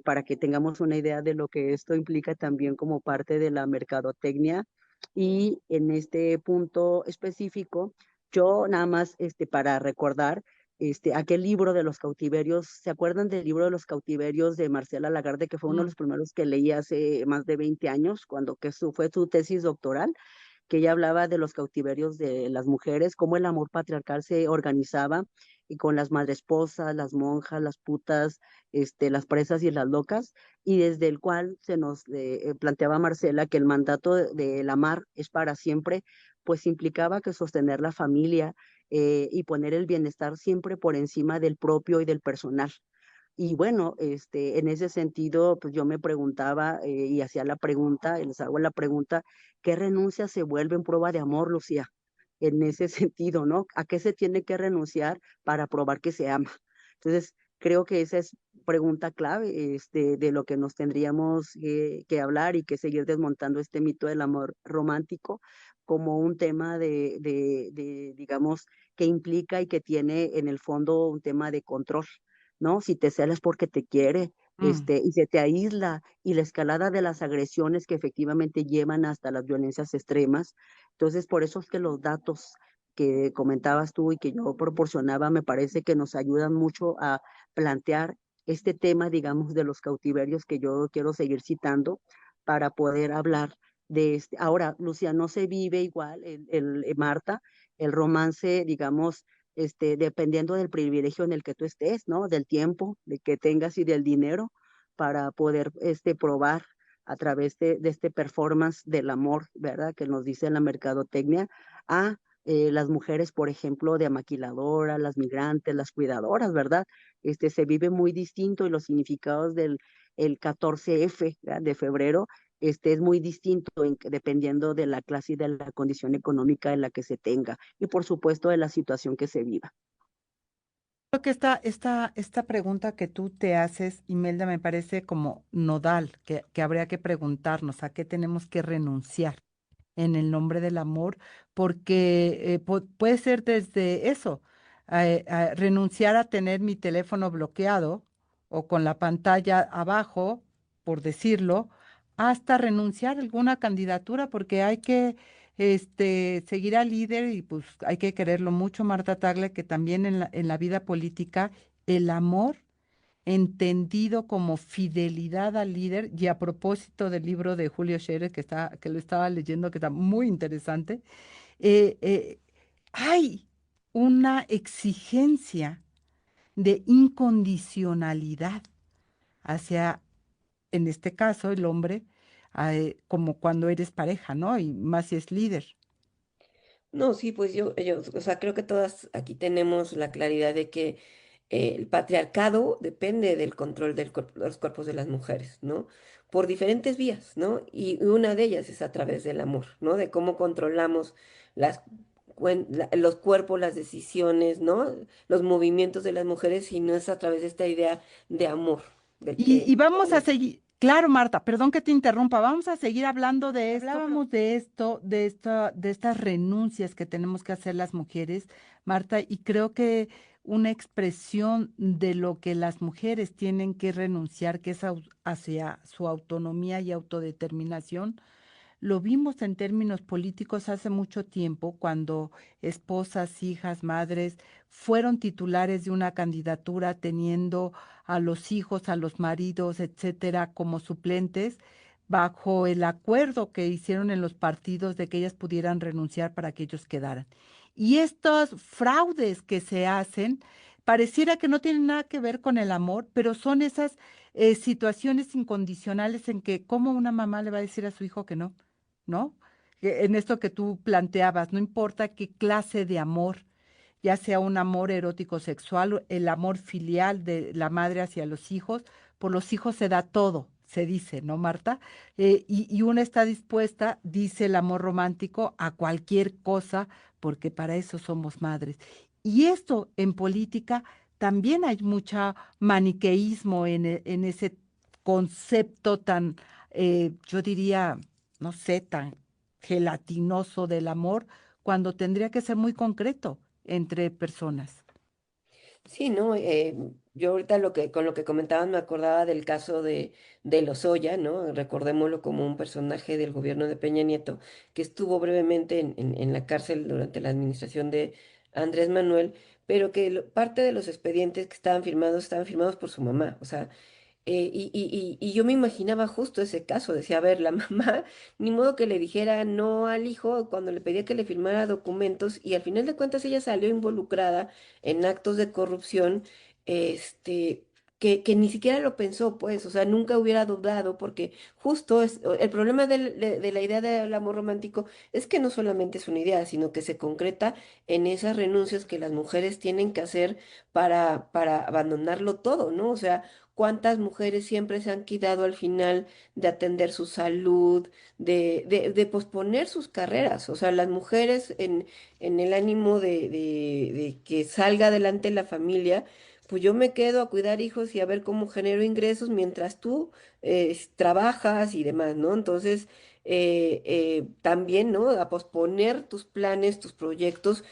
para que tengamos una idea de lo que esto implica también como parte de la mercadotecnia. Y en este punto específico, yo nada más para recordar aquel libro de los cautiverios. ¿Se acuerdan del libro de los cautiverios de Marcela Lagarde, que fue uno de Mm. los primeros que leí hace más de 20 años, cuando fue su tesis doctoral? Que ella hablaba de los cautiverios de las mujeres, cómo el amor patriarcal se organizaba y con las madresposas, las monjas, las putas, las presas y las locas, y desde el cual se nos planteaba Marcela que el mandato del amar es para siempre, pues implicaba que sostener la familia y poner el bienestar siempre por encima del propio y del personal. Y bueno, en ese sentido, pues yo me preguntaba y hacía la pregunta, y les hago la pregunta, ¿qué renuncia se vuelve en prueba de amor, Lucía? En ese sentido, ¿no? ¿A qué se tiene que renunciar para probar que se ama? Entonces, creo que esa es pregunta clave de lo que nos tendríamos que hablar y que seguir desmontando este mito del amor romántico como un tema digamos, que implica y que tiene en el fondo un tema de control, ¿no? Si te celas porque te quiere, Mm. y se te aísla, y la escalada de las agresiones que efectivamente llevan hasta las violencias extremas. Entonces, por eso es que los datos que comentabas tú y que yo proporcionaba me parece que nos ayudan mucho a plantear este tema, digamos, de los cautiverios que yo quiero seguir citando para poder hablar de este. Ahora, Lucia, no se vive igual, Marta, el romance, digamos, dependiendo del privilegio en el que tú estés, ¿no? Del tiempo de que tengas y del dinero para poder probar a través de este performance del amor, ¿verdad? Que nos dice la mercadotecnia, a las mujeres, por ejemplo, de maquiladora, las migrantes, las cuidadoras, ¿verdad? Se vive muy distinto y los significados del el 14F, ¿verdad? De febrero, es muy distinto dependiendo de la clase y de la condición económica en la que se tenga y por supuesto de la situación que se viva. Creo que esta pregunta que tú te haces, Imelda, me parece como nodal, que habría que preguntarnos a qué tenemos que renunciar en el nombre del amor, porque puede ser desde eso, a renunciar a tener mi teléfono bloqueado o con la pantalla abajo, por decirlo, hasta renunciar a alguna candidatura, porque hay que seguir al líder y pues hay que quererlo mucho, Marta Tagle, que también en la vida política el amor entendido como fidelidad al líder, y a propósito del libro de Julio Scherer, que lo estaba leyendo, que está muy interesante, eh, eh, hay una exigencia de incondicionalidad hacia, en este caso, el hombre, como cuando eres pareja, ¿no? Y más si es líder. No, sí, pues yo, o sea, creo que todas aquí tenemos la claridad de que el patriarcado depende del control de los cuerpos de las mujeres, ¿no? Por diferentes vías, ¿no? Y una de ellas es a través del amor, ¿no? De cómo controlamos las, los cuerpos, las decisiones, ¿no? Los movimientos de las mujeres, y no es a través de esta idea de amor, del Y que... vamos a seguir, claro, Marta, perdón que te interrumpa, vamos a seguir hablando de esto. Hablábamos de esto, de estas renuncias que tenemos que hacer las mujeres, Marta, y creo que una expresión de lo que las mujeres tienen que renunciar, que es hacia su autonomía y autodeterminación. Lo vimos en términos políticos hace mucho tiempo, cuando esposas, hijas, madres fueron titulares de una candidatura teniendo a los hijos, a los maridos, etcétera, como suplentes, bajo el acuerdo que hicieron en los partidos de que ellas pudieran renunciar para que ellos quedaran. Y estos fraudes que se hacen, pareciera que no tienen nada que ver con el amor, pero son esas situaciones incondicionales en que, ¿cómo una mamá le va a decir a su hijo que no? ¿No? En esto que tú planteabas, no importa qué clase de amor, ya sea un amor erótico sexual, o el amor filial de la madre hacia los hijos, por los hijos se da todo, se dice, ¿no, Marta? Y una está dispuesta, dice el amor romántico, a cualquier cosa, porque para eso somos madres. Y esto en política también hay mucha maniqueísmo en ese concepto tan, yo diría, no sé, tan gelatinoso del amor, cuando tendría que ser muy concreto entre personas. Sí, ¿no? Yo ahorita con lo que comentaban me acordaba del caso de Lozoya, ¿no? Recordémoslo como un personaje del gobierno de Peña Nieto, que estuvo brevemente en la cárcel durante la administración de Andrés Manuel, pero que parte de los expedientes que estaban firmados por su mamá. O sea, y yo me imaginaba justo ese caso, decía, a ver, la mamá, ni modo que le dijera no al hijo cuando le pedía que le firmara documentos y al final de cuentas ella salió involucrada en actos de corrupción, este, que ni siquiera lo pensó, pues, o sea, nunca hubiera dudado, porque justo el problema de la idea del amor romántico es que no solamente es una idea, sino que se concreta en esas renuncias que las mujeres tienen que hacer para abandonarlo todo, ¿no? O sea, cuántas mujeres siempre se han quedado al final de atender su salud, de posponer sus carreras. O sea, las mujeres en el ánimo de que salga adelante la familia, pues yo me quedo a cuidar hijos y a ver cómo genero ingresos mientras tú trabajas y demás, ¿no? Entonces, también, ¿no? A posponer tus planes, tus proyectos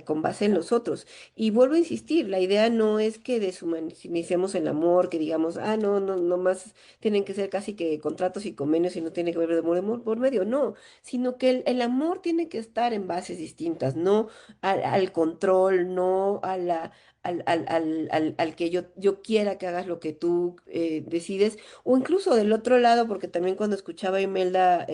con base en los otros. Y vuelvo a insistir, la idea no es que deshumanicemos el amor, que digamos, ah, no, no, no más tienen que ser casi que contratos y convenios y no tiene que haber amor por medio, no, sino que el amor tiene que estar en bases distintas, no al control, no a la, al que yo quiera que hagas lo que tú decides, o incluso del otro lado, porque también cuando escuchaba a Imelda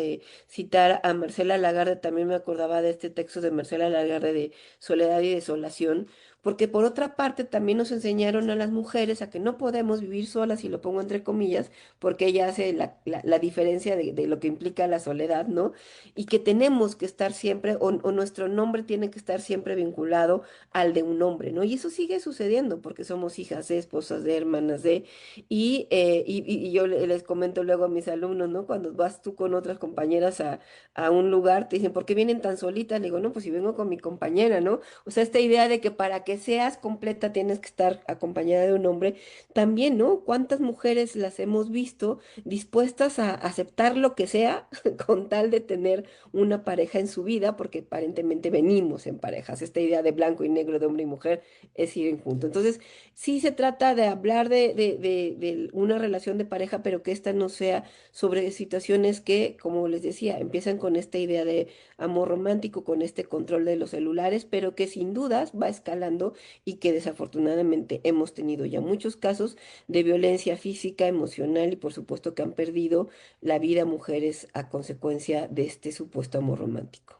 citar a Marcela Lagarde, también me acordaba de este texto de Marcela Lagarde de Soledad y Desolación, porque por otra parte también nos enseñaron a las mujeres a que no podemos vivir solas, y lo pongo entre comillas, porque ella hace la diferencia de lo que implica la soledad, ¿no? Y que tenemos que estar siempre, o nuestro nombre tiene que estar siempre vinculado al de un hombre, ¿no? Y eso sigue sucediendo porque somos hijas de, esposas de, hermanas de, y yo les comento luego a mis alumnos, ¿no? Cuando vas tú con otras compañeras a un lugar, te dicen, ¿por qué vienen tan solitas? Le digo, no, pues si vengo con mi compañera, ¿no? O sea, esta idea de que para que seas completa tienes que estar acompañada de un hombre, también, ¿no? ¿Cuántas mujeres las hemos visto dispuestas a aceptar lo que sea con tal de tener una pareja en su vida? Porque aparentemente venimos en parejas. Esta idea de blanco y negro, de hombre y mujer, es ir en junto. Entonces, sí se trata de hablar de una relación de pareja, pero que esta no sea sobre situaciones que, como les decía, empiezan con esta idea de amor romántico, con este control de los celulares, pero que sin dudas va escalando y que desafortunadamente hemos tenido ya muchos casos de violencia física, emocional y por supuesto que han perdido la vida mujeres a consecuencia de este supuesto amor romántico.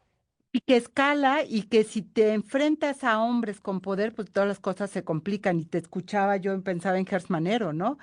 Y que escala y que si te enfrentas a hombres con poder, pues todas las cosas se complican. Y te escuchaba, yo pensaba en Gers Manero, ¿no?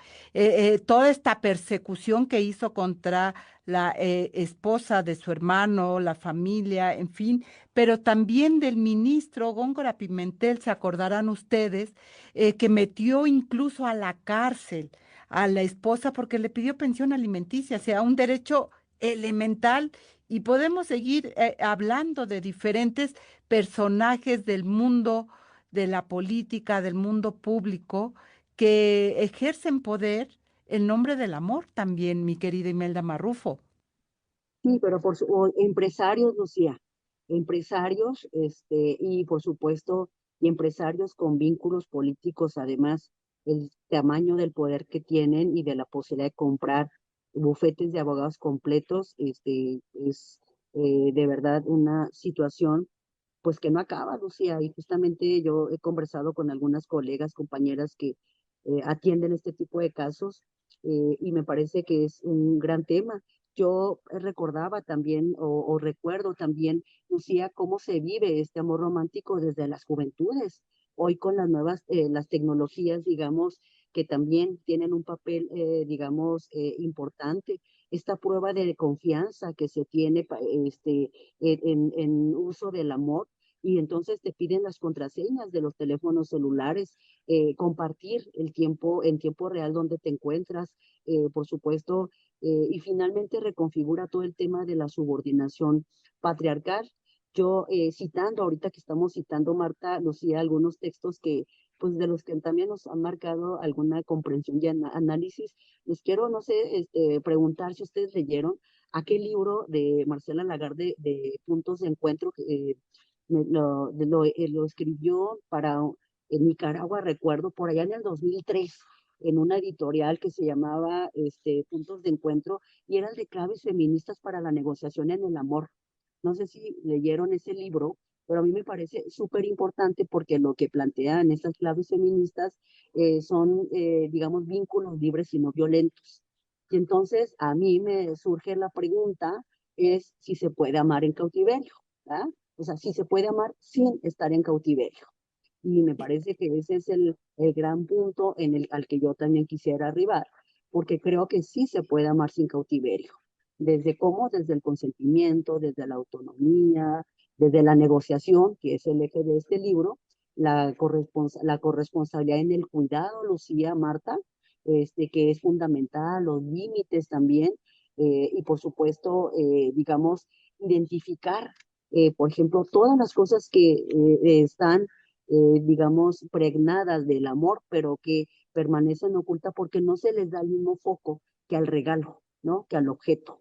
Toda esta persecución que hizo contra la esposa de su hermano, la familia, en fin, pero también del ministro Góngora Pimentel, se acordarán ustedes, que metió incluso a la cárcel a la esposa porque le pidió pensión alimenticia, o sea, un derecho elemental, y podemos seguir hablando de diferentes personajes del mundo de la política, del mundo público, que ejercen poder en nombre del amor también, mi querida Imelda Marrufo. Sí, pero o empresarios, Lucía, empresarios, y por supuesto, y empresarios con vínculos políticos, además, el tamaño del poder que tienen y de la posibilidad de comprar bufetes de abogados completos, es de verdad una situación, pues que no acaba, Lucía, y justamente yo he conversado con algunas colegas, compañeras que atienden este tipo de casos, y me parece que es un gran tema. Yo recordaba también, o recuerdo también, Lucía, cómo se vive este amor romántico desde las juventudes. Hoy con las nuevas, las tecnologías, digamos, que también tienen un papel, digamos, importante. Esta prueba de confianza que se tiene en uso del amor, y entonces te piden las contraseñas de los teléfonos celulares, compartir el tiempo en tiempo real donde te encuentras, por supuesto, y finalmente reconfigura todo el tema de la subordinación patriarcal. Yo citando, ahorita que estamos citando, Marta, Lucía, algunos textos que, pues de los que también nos han marcado alguna comprensión y análisis, les quiero, no sé, preguntar si ustedes leyeron aquel libro de Marcela Lagarde de Puntos de Encuentro, lo escribió para en Nicaragua, recuerdo, por allá en el 2003 en una editorial que se llamaba Puntos de Encuentro, y eran de claves feministas para la negociación en el amor. No sé si leyeron ese libro, pero a mí me parece súper importante porque lo que plantean estas claves feministas son, digamos, vínculos libres y no violentos. Y entonces a mí me surge la pregunta, es si se puede amar en cautiverio, ¿verdad? O sea, si se puede amar sin estar en cautiverio. Y me parece que ese es el gran punto al que yo también quisiera arribar, porque creo que sí se puede amar sin cautiverio. ¿Desde cómo? Desde el consentimiento, desde la autonomía, desde la negociación, que es el eje de este libro, la corresponsabilidad en el cuidado, Lucía, Marta, que es fundamental, los límites también, y por supuesto, digamos, identificar, por ejemplo, todas las cosas que están digamos, pregnadas del amor, pero que permanecen ocultas porque no se les da el mismo foco que al regalo, ¿no? Que al objeto.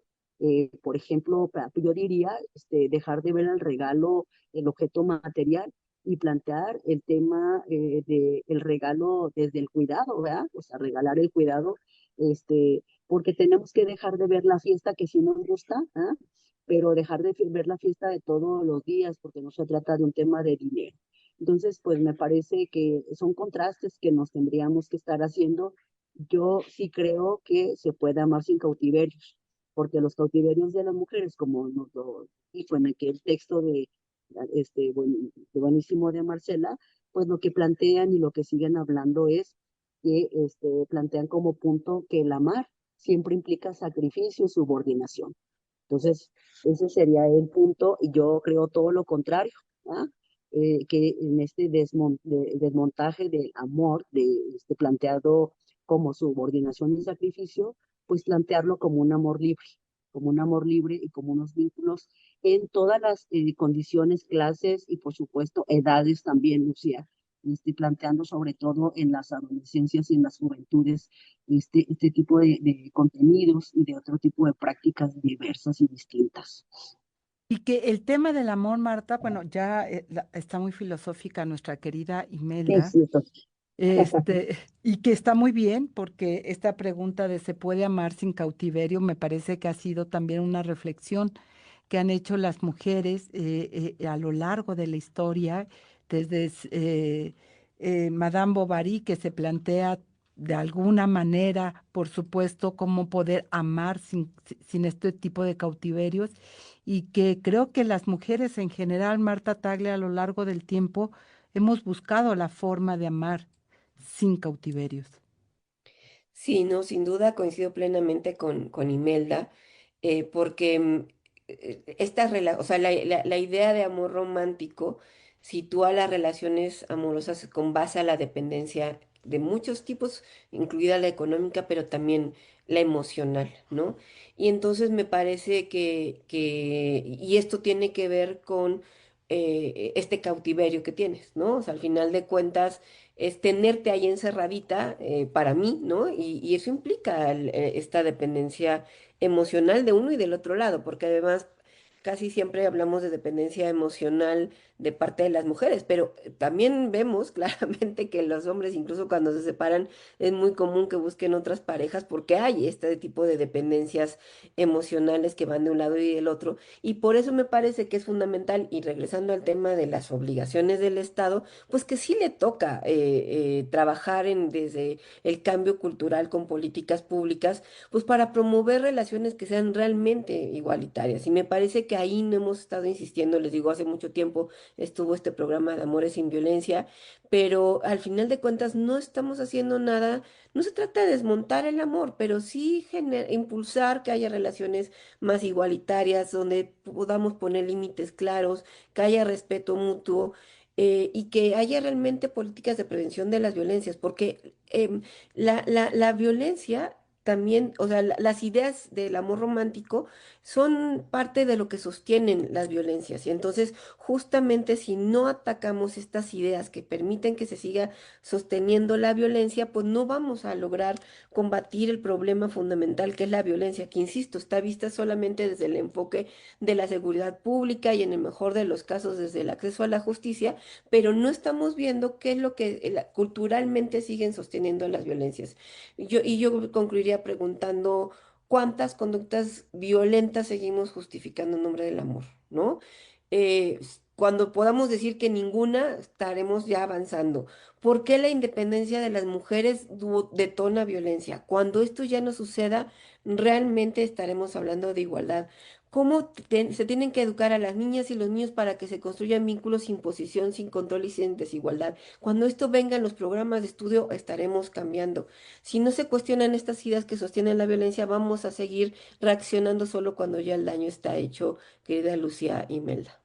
Por ejemplo, yo diría dejar de ver el regalo, el objeto material, y plantear el tema del regalo desde el cuidado, ¿verdad? O sea, regalar el cuidado, porque tenemos que dejar de ver la fiesta que sí nos gusta, ¿ah? Pero dejar de ver la fiesta de todos los días, porque no se trata de un tema de dinero. Entonces, pues me parece que son contrastes que nos tendríamos que estar haciendo. Yo sí creo que se puede amar sin cautiverios, porque los cautiverios de las mujeres, como nos lo dijo en aquel texto buenísimo de Marcela, pues lo que plantean y lo que siguen hablando es que plantean como punto que el amar siempre implica sacrificio y subordinación. Entonces, ese sería el punto, y yo creo todo lo contrario, ¿ah? Que en este desmontaje del amor, planteado como subordinación y sacrificio, pues plantearlo como un amor libre y como unos vínculos en todas las condiciones, clases y por supuesto edades también, Lucía. Planteando sobre todo en las adolescencias y en las juventudes este tipo de contenidos y de otro tipo de prácticas diversas y distintas. Y que el tema del amor, Marta, bueno, ya está muy filosófica nuestra querida Sí, Imelda, sí, eso. y que está muy bien, porque esta pregunta de ¿se puede amar sin cautiverio? Me parece que ha sido también una reflexión que han hecho las mujeres a lo largo de la historia, desde Madame Bovary, que se plantea de alguna manera, por supuesto, cómo poder amar sin este tipo de cautiverios, y que creo que las mujeres en general, Marta Tagle, a lo largo del tiempo, hemos buscado la forma de amar sin cautiverios. Sí, no, sin duda coincido plenamente con Imelda, porque o sea, la idea de amor romántico sitúa las relaciones amorosas con base a la dependencia de muchos tipos, incluida la económica, pero también la emocional, ¿no? Y entonces me parece y esto tiene que ver con este cautiverio que tienes, ¿no? O sea, al final de cuentas es tenerte ahí encerradita para mí, ¿no? Y eso implica esta dependencia emocional de uno y del otro lado, porque además casi siempre hablamos de dependencia emocional de parte de las mujeres, pero también vemos claramente que los hombres, incluso cuando se separan, es muy común que busquen otras parejas porque hay este tipo de dependencias emocionales que van de un lado y del otro. Y por eso me parece que es fundamental, y regresando al tema de las obligaciones del Estado, pues que sí le toca trabajar desde el cambio cultural con políticas públicas, pues para promover relaciones que sean realmente igualitarias. Y me parece que ahí no hemos estado insistiendo, les digo, hace mucho tiempo estuvo este programa de Amores sin Violencia, pero al final de cuentas no estamos haciendo nada. No se trata de desmontar el amor, pero sí impulsar que haya relaciones más igualitarias, donde podamos poner límites claros, que haya respeto mutuo. Y que haya realmente políticas de prevención de las violencias, porque la violencia también, o sea, las ideas del amor romántico son parte de lo que sostienen las violencias. Y entonces, justamente si no atacamos estas ideas que permiten que se siga sosteniendo la violencia, pues no vamos a lograr combatir el problema fundamental que es la violencia, que insisto, está vista solamente desde el enfoque de la seguridad pública y en el mejor de los casos desde el acceso a la justicia, pero no estamos viendo qué es lo que culturalmente siguen sosteniendo las violencias. Y yo concluiría preguntando cuántas conductas violentas seguimos justificando en nombre del amor, ¿no? Cuando podamos decir que ninguna, estaremos ya avanzando. ¿Por qué la independencia de las mujeres detona violencia? Cuando esto ya no suceda, realmente estaremos hablando de igualdad. ¿Cómo se tienen que educar a las niñas y los niños para que se construyan vínculos sin posición, sin control y sin desigualdad? Cuando esto venga en los programas de estudio, estaremos cambiando. Si no se cuestionan estas ideas que sostienen la violencia, vamos a seguir reaccionando solo cuando ya el daño está hecho, querida Lucía y Melda.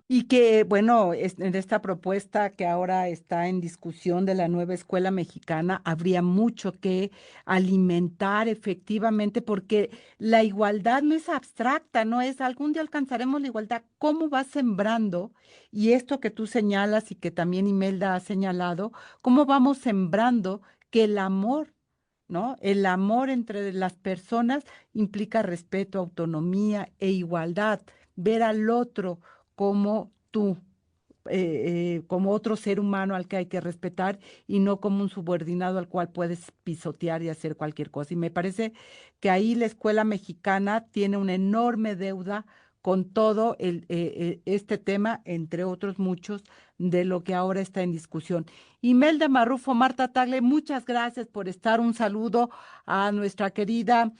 Y que, bueno, en esta propuesta que ahora está en discusión de la nueva escuela mexicana, habría mucho que alimentar efectivamente, porque la igualdad no es abstracta, no es algún día alcanzaremos la igualdad. ¿Cómo vas sembrando? Y esto que tú señalas y que también Imelda ha señalado, ¿cómo vamos sembrando que el amor, ¿no? El amor entre las personas implica respeto, autonomía e igualdad, ver al otro como tú, como otro ser humano al que hay que respetar y no como un subordinado al cual puedes pisotear y hacer cualquier cosa. Y me parece que ahí la escuela mexicana tiene una enorme deuda con todo este tema, entre otros muchos, de lo que ahora está en discusión. Imelda Marrufo, Marta Tagle, muchas gracias por estar. Un saludo a nuestra querida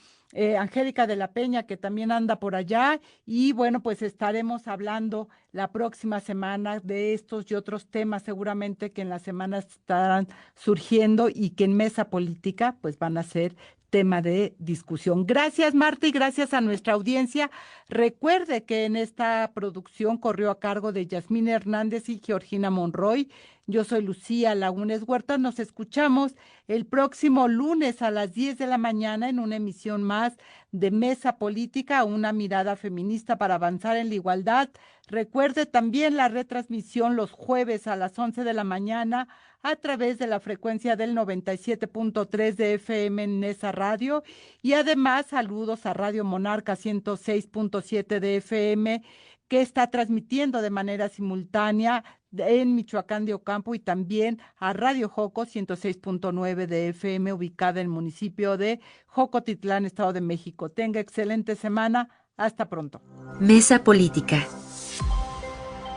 Angélica de la Peña, que también anda por allá. Y bueno, pues estaremos hablando la próxima semana de estos y otros temas, seguramente que en las semanas estarán surgiendo y que en Mesa Política pues van a ser tema de discusión. Gracias, Marta, y gracias a nuestra audiencia. Recuerde que en esta producción corrió a cargo de Yasmín Hernández y Georgina Monroy. Yo soy Lucía Lagunes Huerta. Nos escuchamos el próximo lunes a las 10 de la mañana en una emisión más de Mesa Política, una mirada feminista para avanzar en la igualdad. Recuerde también la retransmisión los jueves a las 11 de la mañana a través de la frecuencia del 97.3 de FM en esa radio, y además saludos a Radio Monarca 106.7 de FM, que está transmitiendo de manera simultánea en Michoacán de Ocampo, y también a Radio Joco 106.9 de FM, ubicada en el municipio de Jocotitlán, Estado de México. Tenga excelente semana. Hasta pronto. Mesa Política.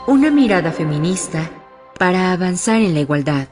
Una mirada feminista para avanzar en la igualdad.